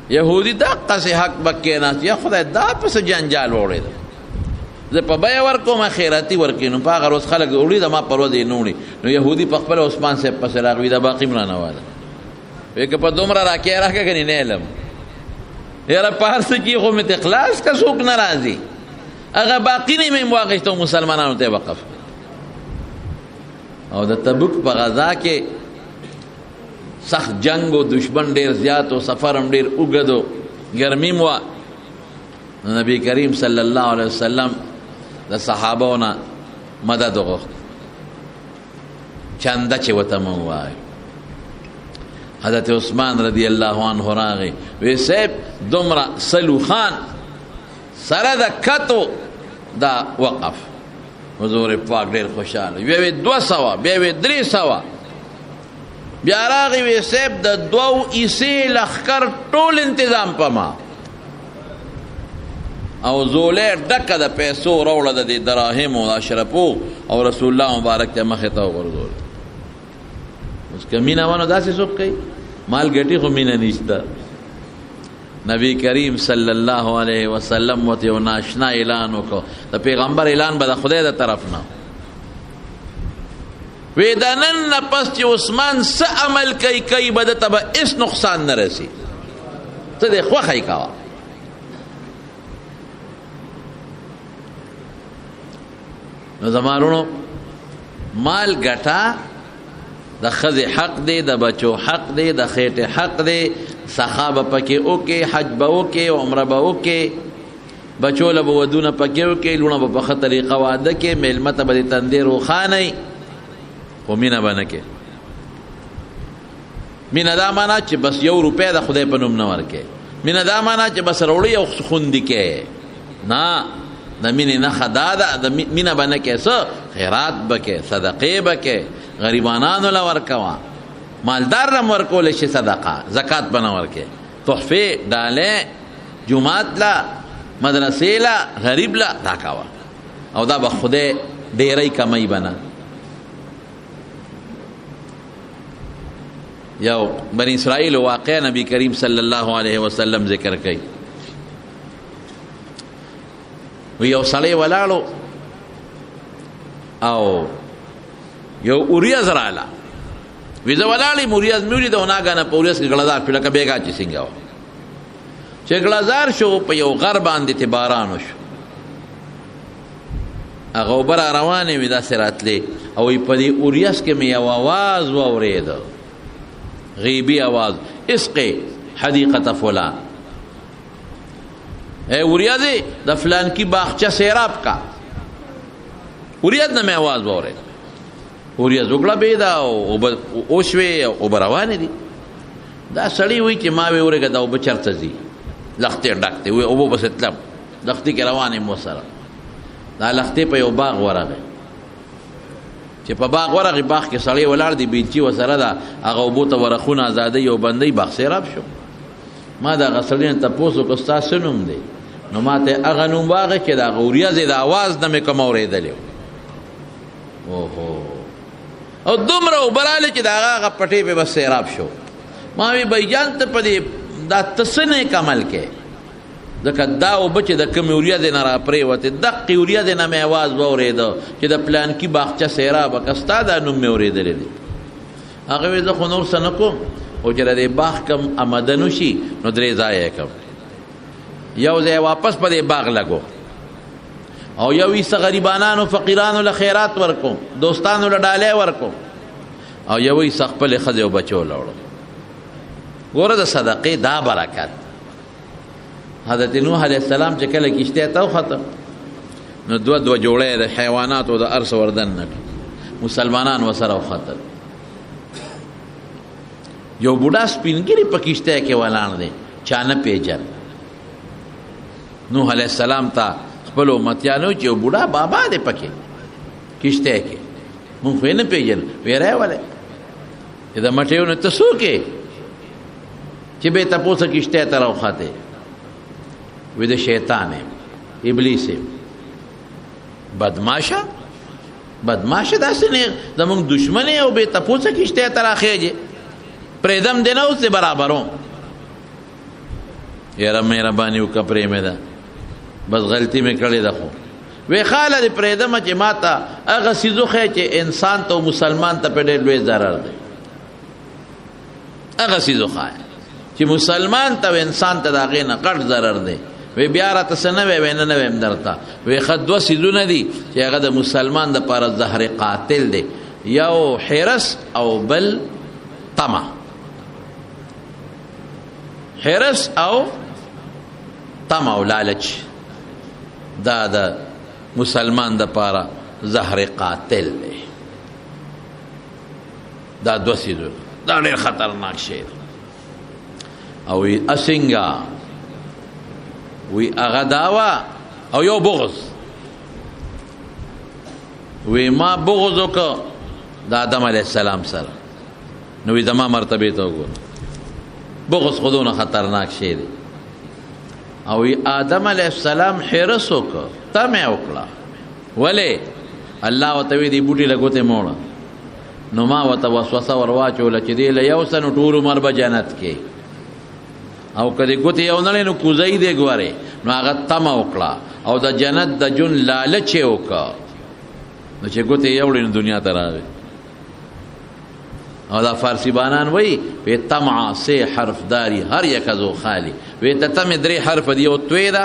A: یهودي دقسې حق به کېناست. یا خدای دا پسې جنجال وړېده. زه په بیه ورکوم خیراتي ورکړي. نو په هغه ورځ خلک وړي زما په ورځ یې نه وړي. نو یهودي په خپله عثمان صاحب پسې راغلي دا باقي م رانه واله. وایي که په دومره راکې راکړه کنې نه علم یاره په هر څه کې خو مې ته خلاص که څوک نه راځي. هغه باقي نه مې واخېسته او مسلمانانو ته یې وقف. او د تبوک په غزا کې سخت جنگ و دشمن ډیر زیات و سفر هم ډیر اوږد و ګرمي م وه. نبی کریم صلی الله علیه وسلم د صحابو نه مدد وغوښت. چنده چې ورته مو ووایو. حضرت عثمان رضی الله عنه راغی وی صاحب دومره سلوخان سره د کتو دا وقف. حضور پاک ډېر خوشحاله. بیا وی 200 بیا وی 300 بیا راغی وی صاحب د 2 حصې لښکر ټول انتظام په ما او زولې ډکه د پیسو راوړه د دې دراهمو د اشرفو او رسول الله مبارک ته مخې ته وغورځول. اوس که مینه وانو داسې څوک کوي مال ګټي خو مینه نشته نبی کریم صلی الله علیه وسلم ورته یو ناشنا اعلان وکړو د پیغمبر اعلان به د خدای د طرف نه وی دا نن نه پس چې عثمان څه عمل کوي به دته به هېڅ نقصان نه رسي ته دې خوښه یې کوه نو زما وروڼو مال ګټه د ښځې حق دی د بچو حق دی د خېټې حق دی سخا به پکې وکړې حج به وکړې عمره به وکړې بچو له به ودونه پکې وکړې لوڼه به په ښه طریقه واده کې میلمه ته به د تندې روښانئ خو مینه به نه کې مینه دا معنا چې بس 1 روپۍ د خدای په نوم نه ورکې مینه دا معنا چې بس روړی او خوندي کې نه د مینې نښه دا ده د مینه به نه کې څه خیرات به کې صدقې به کې غریبانانو له ورکوه مالدار هم ورکولی شي صدقه زکات به نه ورکې تحفې ډالۍ جومات له مدرسې له غریب له دا کوه او دا به خدای ډېری کمی به نه یو بنی اسرائیل واقع نبی کریم صلی الله علیه وسلم ذکر کوي وی یو سړی ولاړو او یو اوریاز رااله وی زه ولاړم اوریاز مې ولید او ناګانه په اوریاز کې ګړزار پې لکه بېګا چې څنګه وه چې ګړزار شو په یو غر باندې تې باران وشو هغه اوبه را روانې وې داسې راتلې او وی په دې اوریاز کې مې یو اواز واورېده غیبی آواز اسقی حدیقت فلان اے اوریازی دا فلان کی باغچہ سیراب کا اوریاز نه مې آواز واورید اوریاز وکړه بیدا اوشوې اوبه روانې دي دا سړی وایي چې ما وې اورېږه دا اوبه چېرته ځي لښتې ډک دی وایي اوبه پسې تلم لښتې کې روان یم ورسره دا لښتې په یو باغ ورغی چې په باغ ورغی باغ کې سړی ولاړ دی بیلچي ورسره ده هغه اوبو ته ورخونه ازادۍ او بندۍ باغ سیراب شو ما د هغه سړي نه تپوس وکړو ستا څه نوم دی نو ما ته هغه نوم واغې چې د هغه اوریازې د اواز نه مې کوم اورېدلی اوهو او دومره اوبه رالې چې د هغه پټې پې بس سیراب شو ما وی بھیجان ته په دې دا ته څه نیک عمل کې ځکه دا اوبه چې د کومې اوریازې نه راپرېوتې دقې اوریازې نه مې اواز واورېده چې د پلانکي باغچه سیرابه که ستا دا نوم مې اورېدلی دی هغه وی زه خو نور څه نه کوم خو چې د دې باغ کم آمدن وشي نو 3 ځایه یې کړم یو ځای واپس په دې باغ لګو او یو یې څه غریبانانو فقیرانو له خیرات ورکوم دوستانو له ډالۍ ورکوم او یو یې څه خپلې ښځې او بچو له وړم ګوره د صدقې دا برکت حضرت نوح علیه السلام چې کله کشتۍ ته وخته نو 2 جوړې د حیواناتو د هر څه وردن نه مسلمانان ورسره وختل یو بوډا سپینګیري په کشتۍ کې ولاړ دی چا نه پیژن نوح علیه السلام ته خپلو امتیانو چې یو بوډا بابا دی پکې کشتۍ کې مونږ خو یې نه پیژن ویری ولې چې د مټیو نه ته څوک یې چې بې تپوسه کشتۍ ته راوختې وی د شیطان ابلیس بدماشه داسې نه زمونږ دشمن او بې تپوسه کشتۍ ته راخېږې پرېږدم دی نه اوس دې برابروم یاره مهرباني وکړه پرېمې ده بس غلطي مې کړې ده خو وی خاله دې پرېږدمه چې ما ته هغه څیز وښیه چې انسان ته او مسلمان ته په ډېر لوی ضرر دی هغه څیز وښایه چې مسلمان ته او انسان ته د هغې نه غټ ضرر دی وی بیا راته څه نه وی نه ویم درته وی ښه 2 څیزونه دي چې هغه د مسلمان دپاره زهر قاتل دی یو حرص او بل طمع حرص او طمع او لالچ دا د مسلمان دپاره زهر قاتل دی دا 2 څیزونه دا ډېر خطرناک شی دی او وی اسنګا وی هغه داوا او یو بغض وی ما بغض وکړه د آدم علیه السلام سره نو وی زما مرتبې ته وګوره بغض خودونه خطرناک شی دی او وی آدم علیه السلام حرص وکړه طمع وکړه ولې الله ورته وی دې بوټي له ګوتې موړه نو ما ورته وسوسه ور واچوله چې دی له یو څه نو ټول عمر به جنت کې او که دې ګوتې یو نړۍ نو کوزی دی ګورې نو هغه تمه وکړه او د جنت د جون لالچ یې وکړه نو چې ګوتې یې وړې نو دنیا ته راغی او دا فارسی بانان وی وی طمع سے حرف داری هر یک ازو خالی وی تتم دری حرف دی یو توی دا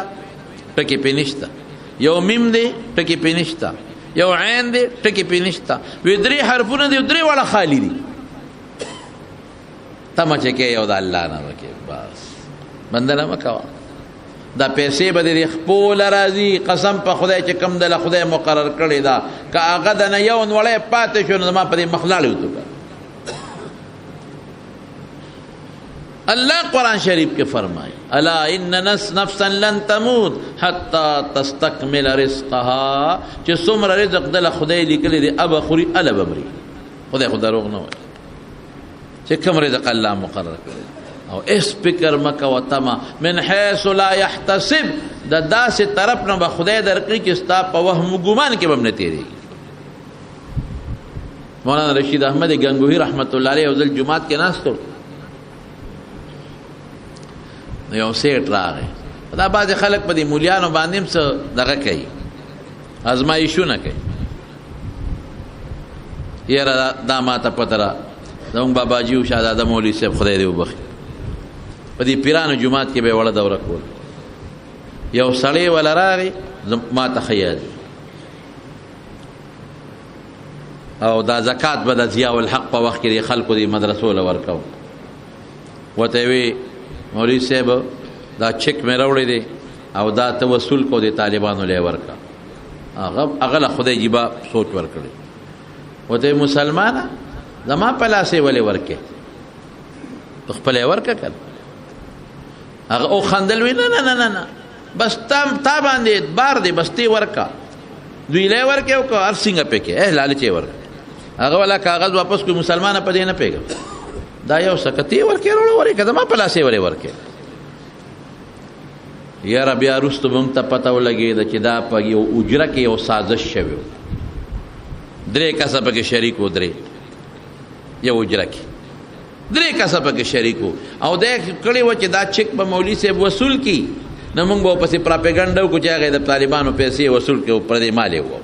A: ټکی پې نشته یو میم دی ټکی پې نشته یو عین دی ټکی پې نشته وی درې حرفونه دی درې واړه خالی دي تمه چې کې یو د الله نه وکې بس بنده نه مه کوه دا پیسې به دې خپله راځي قسم په خدای چې کوم دله خدای مقرر کړې ده که هغه د نه یو نوړی پاتې شو نو زما په دې مخ لاړې وتوکه اللہ قرآن شریف کے فرمائے الا ان نفسا لن تموت حتی تستکمل رزقها چې څومره رزق دله خدای لیکلی دی اب خوري اله بمري خدای خو دروغ نه وایي چې کوم رزق الله مقرر کړی او اس فکر مکه و تما من حیث لا يحتسب د داسې طرف نه به خدای درکړي چې ستا په وهم ګمان کې به هم نه تېرېږي مولانا رشید احمد گنگوهی رحمت الله علیه یو ځل جماعت کې ناستو یو سیټ راغی دا بعضې خلک په دې مولیانو باندې هم څه دغه کوي ازمایښونه کوي یاره دا ماته پته را زموږ باباجي و شهزاده مولوي صاحب خدای دې وبخي په دې پیرانو جومات کې به یې وړه دوره کول یو سړی وله راغی ماته ښه یاد او دا زکات به د ضیاء الحق په وخت کې د خلکو دې مدرسو له ورکو ورته وی مولوی صاحب دا چک مې راوړی دی او دا ته وصول کو د طالبانو لی ورکا هغه له خدای جیبا سوچ ورکړی ورته مسلمانه زما په لاسې ولې ورکې خپله یې ورکه کړه هغه او خندل وی نه نه نه نه بس تا باندې اعتبار دی بس تی ورکه دوی لی ورکې او که هر څنګه پکې لالچ یې ورکه هغه والا کاغذ واپس کوي مسلمانه په دې نه پوهېږم دا یو سکتی ورکې وروړه ورې که زما په لاسې ولې ورکې یاره بیا وروسته به موږ ته پته ولګېده چې دا په یو اجره کې یو سازش شوی و درې کسه پکې شریک و یو اجره کې درې کسه پکې شریک و او دا کړی و چې دا چک به مولوي صاحب وصول کي نو موږ به ورپسې پراپېګنډه وکړو چې هغه د طالبانو پیسې وصول کړي او پردې مال یې وو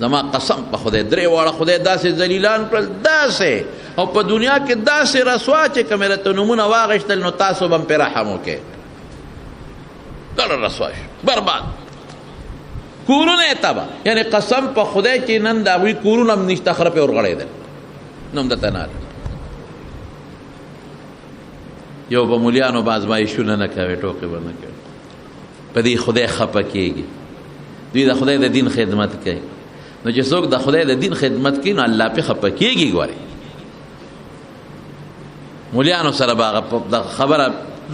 A: زما قسم په خدای درې واړه خدای داسې ذلیلان کړل داسې او په دنیا کې داسې رسوا چې که مې راته نومونه واغېشتل نو تاسو به هم پرې رحم وکړئ ډېره رسوا شو برباد کورونه یې تباه یعنې قسم په خدای چې نن د هغوی کورونه هم نشته خره پې ورغړېدل نو هم درته نه یو به مولیانو به ازمایښونه نه کوي ټوکې به نه کوي په دې خدای خفه کېږي دوی د خدای د دین خدمت کوي نو چې څوک د خدای د دین خدمت کوي نو الله پې خفه کېږي ګورې مولیانو سره به د خبره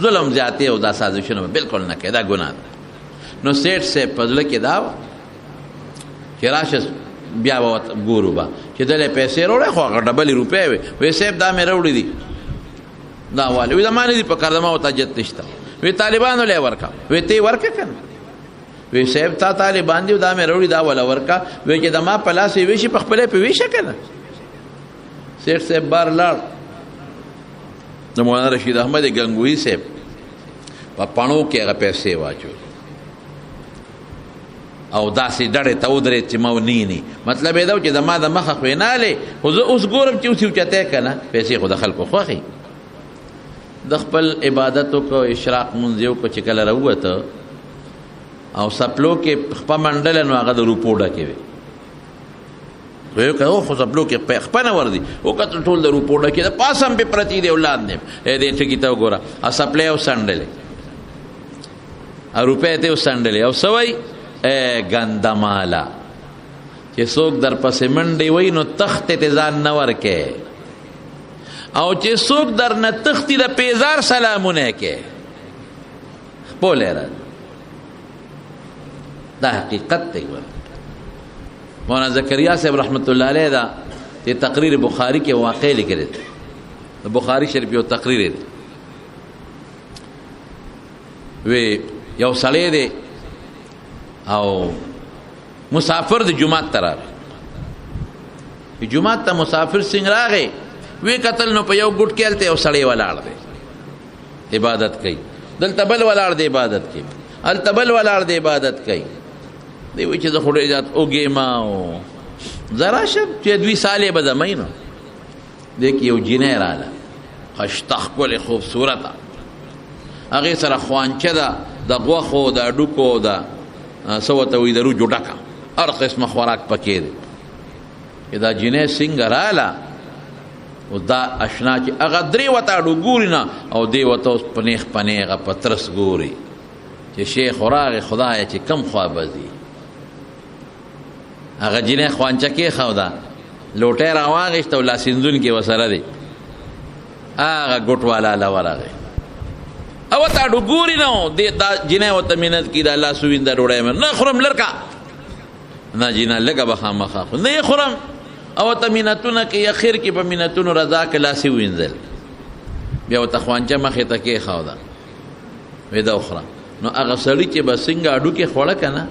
A: ظلم زیاتې او دا سازشونه به بلکل نه کوي دا ګناه ده نو سیټ صاحب په زړه کې دا وه چې راشه بیا به ګورو به چې دلې پیسې راوړی خو هغه ډبلې روپۍ وې وی صاحب دا مې راوړي دي دا والي وی زما نه دي په کار زما ورته حاجت نشته وی طالبانو لی ورکه وی ته یې ورکه که نه وی صاحب تا طالبان دي دا مې راوړي دا وله ورکه وی چې زما په لاس یې ویشي په خپله یې پې ویشه که نه سیټ صاحب بار لاړ د مولانا رشید احمد گنگوهی صاحب په پڼو کې هغه پیسې واچول او داسې ډډې ته ودرېد چې ما ونینی مطلب یې دا و چې زما د مخه خو یې نالې خو زه اوس ګورم چې اوس یې اوچتی که نه پیسې خو د خلکو خوښې د خپل عبادت وکړو اشراق مونځ یې وکړو چې کله راووته او سپلو کې خپه منډله نو هغه د روپو ډکې وې ویو که خو سپلو کې خپه نه ور دي وکتل ټول د روپو ډکې د پاس هم پې پرتې دي اولاد دی دې ټکي ته وګوره او سپلی او سنډلې او روپۍ ته وسنډلې او څه وایي ګنده ماله چې څوک در پسې منډې وایي نو تختې ته ځان نه ورکې او چې څوک در نه تختی د پیزار سلامونه کې خپل را دا حقیقت دی مولانا زکریا صاحب رحمت الله علیه دا د تقریر بخاری کې واقع لیکلی د بخاری شریف یو تقریر دی وی یو سړی دی او مسافر د جمعات ته راغی جمعات ته مسافر څنګه راغی وی قتل نو په یو ګټ کې الته یو سړی ولاړ دی عبادت کوي دلته بل ولاړ دی عبادت کوي الته بل ولاړ دی عبادت کوي دی وی چې زه خو ډېر زیات اوږې ما او ذرا شب چې 2 سالې به زمۍ نو دی کې یو جینۍ راله خشته ښکلې خوبصورته هغې سره خوانچه ده د غوښو د هډوکو د څه ورته وایي د روجو ډکه هر قسمه خوراک پکې دی چې دا جینۍ څنګه راله اوس دا اشنا چې هغه درې ورته هډو ګوري نه او دی ورته اوس په نیغ په نیغه په ترس ګوري چې شیخ راغی خدایه چې کم خوا به ځي هغه جینۍ خوانچه کېښوده لوټی راواغېسته او لاسینځونکي ورسره دی هغه ګوټ والا له ورغی او ورته هډو ګوري نه دا جینۍ ورته مینت کړي دا لاسو وینده ډوډۍ مې نه خورم لرکه نه جینه لږه به خامخا خو نه یې خورم او ورته مینتونه کوي اخر کې په مینتونو رضا کې لاسې وینځل بیا ورته خوانچه مخې ته کېښوده وی دا وخوره نو هغه سړي چې به څنګه هډوکې خوړه که نه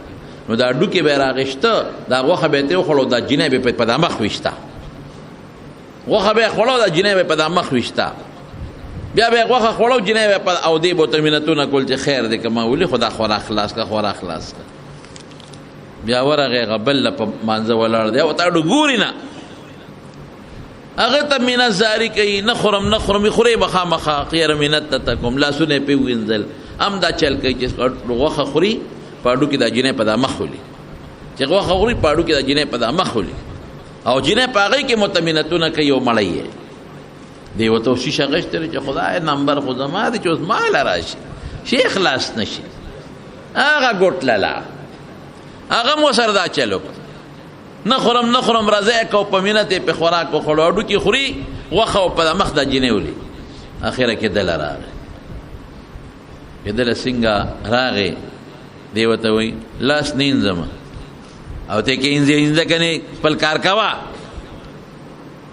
A: نو دا هډوکې به یې راغېشته دا غوښه به یې ته وخوړه دا جینۍ به په دا مخ ویشته غوښه به یې خوړه دا جینۍ به په دا مخ ویشته بیا به یې غوښه خوړه جینۍ به او دې به ورته مینتونه کول چې خیر دی که ما ولي خو دا خورا خلاص که خورا خلاص که بیا ورغې هغه بل په مانځه ولاړ دی ورته هډو ګوري نه هغه ته مینت زاري کوي نه خورم نه خورم خورې به خامخا یاره مینت ته کوم لاسونه یې پرې ووینځل هم دا چل کوي چې غوښه خوري په هډو کې دا جینۍ په دا مخ ولي چې غوښه خوري په هډو کې دا جینۍ په دا مخ ولي او جینۍ په هغې کې متمنتونه کوي او مړی یې دی ورته شیشه غشتې چې خدای نمبر خو زما دی چې اوس ماله راشي شي خلاص نشي هغه ګوټ لاله هغه مو سره دا چلو نه خورم نه خورم راځه کو په مینت په خوراک او خړو هډو کې خوري غوښه په مخ د جینۍ ولي اخره کې دل راغی دل څنګه راغی دی ورته وایي لاس نینځم او ته کې انځه کني خپل کار کوه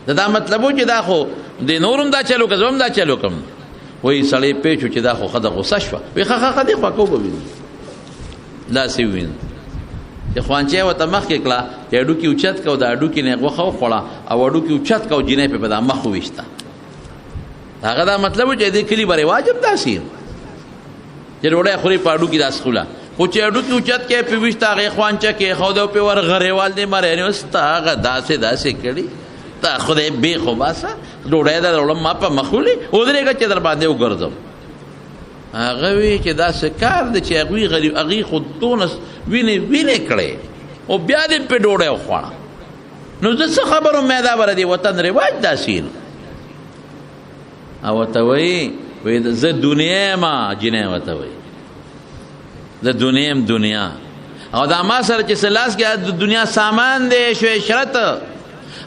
A: دا مطلب و چې دا خو د نورم دا چلو که زم دا چلو کم وایي سړی پیچو چې دا خو ښه د غوسه شوه وایي ښه دې خوا کو به ویني داسې ووینځ چې خوانچه یې ورته مخکې کړه چې هډوکي اوچت که او د هډوکي نه یې غوښه وخوړه او هډوکي اوچت که او جینۍ پې په دا مخ وویشته هغه دا مطلب و چې دې کلي به رواج هم داسې چې ډوډۍ خوري په هډوکي داسې خوله خو چې هډوکي اوچت کې پې ویشته هغې خوانچه کېښوده او پې ورغریوال دې مرینې اوس ته هغه داسې کړي ته خدای بې خو باسه ډوډۍ در وړم ما په مخ ولي ودرېږه چې در باندې وګرځم هغه وی چې داسې کار دی چې هغوی خو دونه وینې کړې او بیا دې پې ډوډۍ وخوړه نو زه څه خبر وم دا به د دې وطن رواج داسې او ورته وایي زه دنیا یم جینۍ ورته وایي زه دنیا یم دنیا او دا ما سره چې څه لاس کې د دنیا سامان دی شرط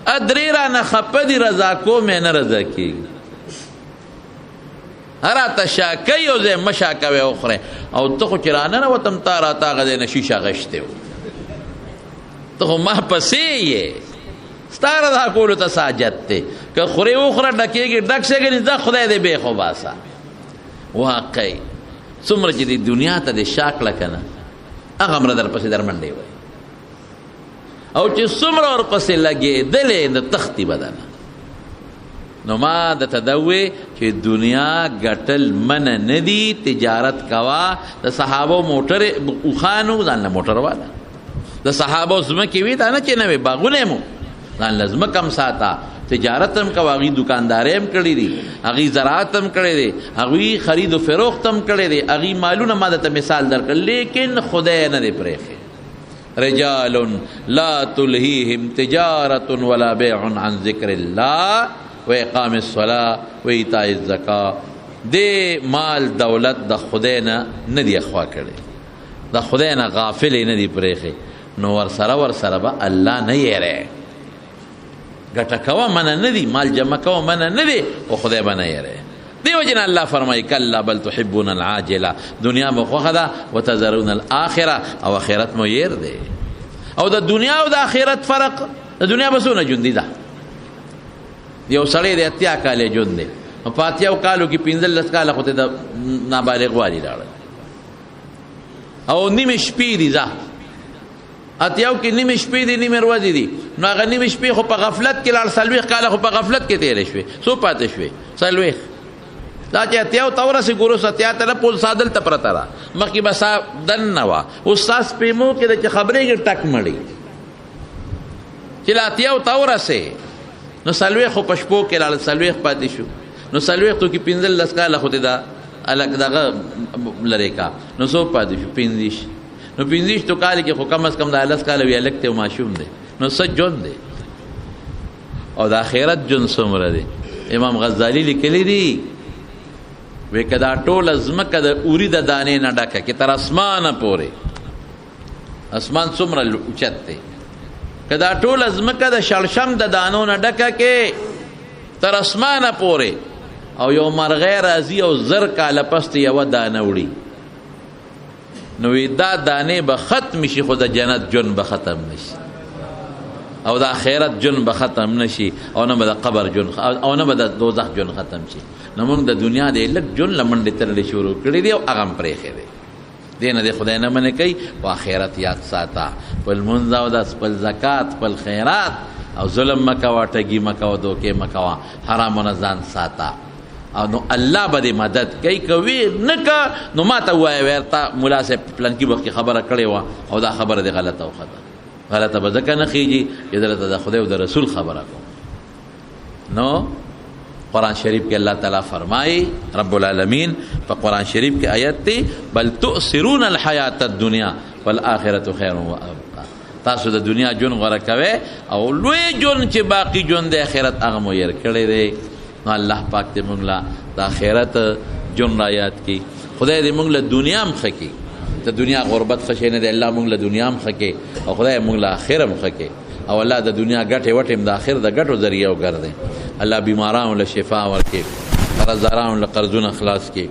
A: ادرې رانه خفه دي رضا کوم یې نه رضا کېږي راته شا کوي او زه یې مه شا کوې وخورې او ته خو چې راننوتم تا راته هغه دی نه شیشه غشتې و ته خو ما پسې یې ستا رضا کولو ته ساجت دی که خورې وخوره ډکېږي ډک شې ځه خدای دې بې خو باسه واقعي څومره چې دې دنیا ته دې شا کړه که نه هغه مره درپسې در منډې وایي او چې څومره ورپسې لګېدلې د تختې بدنه نو ما درته دا ووې چې دنیا ګټل منه نه دي تجارت کوه د صحابو موټر اوښانو ځان له موټر واله د صحابو ځمکې وي دا نه چې نه وې باغونه مو ځان له ځمکه هم ساته تجارت هم کوه هغوی دوکاندارۍ هم کړي دي هغوی زراعت هم کړی دی هغوی خرید و فروخت هم کړی دی هغوی مالونه ما درته مثال درکړ لیکن خدای نه دی پرېښی رجال لا تلهیهم تجارت ولا بیع عن ذکر الله و اقام الصلاة و ایتاء الزکاة دې مال دولت د خدای نه دی اخوا کړی د خدای نه غافل نه دی پرېښی نو ورسره به الله نه یېری ګټه کوه منه نه دي مال جمع کوه منه نه دی او خدای به نه یېری دیو جن الله فرمایي کلا بل تحبون العاجله دنیا مو خوښه ده وتذرون الاخره او آخرت مو یېر دی او د دنیا او د آخرت فرق د دنیا به څونه ژوندي ده یو سړی د 80 کالې ژوند دی په 80 کالو کې 15 کاله خو ته د نابالغ والي راړل او نیمه شپې دي ځه اتیاو کې نیمه شپې دي نیمه ورځې دي، نو هغه نیمه شپې خو په غفلت کې لاړ، 40 کاله خو په غفلت کې تېرې شوې، څو پاتې شوې؟ 40. دا چې اتیاو ته ورسې ګورو اتیا ته نه پول سادل ته پرته را مخکې به سا دننه وه، اوس سا سپېمو کې ده چې خبرېږي ټک مړي چې له اتیاو ته ورسې نو 40 خو په شپو کې لاړل، 40 پاتې شو، نو 40 کې 15 کاله خو دې دا الګ دغه لرې کا، نو څو پاتې شو؟ 15. نو 15 تو کال کې خو کم از کم د 10 کاله وی الګ ته ماشوم دی، نو څه ژوند دی او د آخرت ژوند څومره دی؟ امام غزالی لیکلی دی وی که دا ټوله ځمکه د اوري د دانې نه ډکه کې تر اسمانه پورې، اسمان څومره اوچت دی، که دا ټوله ځمکه د شړشم د دانو نه ډکه کې تر اسمانه پورې، او یو مرغی راځي او 1000 کاله پس یوه دانه وړي، نو دا دانې به ختم شي خو د جنت ژوند به ختم نشي او د آخرت ژوند به ختم نشي، او نه به د قبر ژوند او نه به د دوزخ ژوند ختم شي. نو موږ د دنیا د لږ ژوند له منډې ترلې شروع کړي دي او هغه هم پرېښی دی، دې نه د خدای نه منې کوي. په آخرت یاد ساته، خپل لمونځ اودس، خپل زکات، خپل خیرات، او ظلم مه کوه، ټګي مه کوه، دوکې مه کوه، حرامونه ځان ساته، او نو الله به دې مدد کوي. کوي نه که نو ما ته ووایه ورته ملا صاحب پلانکي وخت کې خبره کړې وه او دا خبره دې غلطه وخته، غلطه به ځکه نه خیږي چې دلته د خدای او د رسول خبره کوم. نو قرآن شریف کې الله تعالی فرمایي رب العالمین په قرآن شریف کې آیت دی بل تؤثرون الحیات الدنیا والآخرة خیر وابقا، تاسو د دنیا ژوند غوره کوئ او لوی ژوند چې باقي ژوند د آخرت هغه مو هېر کړی دی. نو الله پاک دې موږ له د آخرت ژوند را یاد کړي، خدای دې موږ له دنیا هم ښه کړي، د دنیا غربت ښه شی نه دی، الله موږ له دنیا هم ښه کړي او خدای موږ له آخر هم ښه کړي، او الله د دنیا ګټې وټې هم د آخر د ګټو ذریعه وګرځي. الله بیمارانو له شفا ورکړي، قرضدارانو له قرضونه خلاص کړي.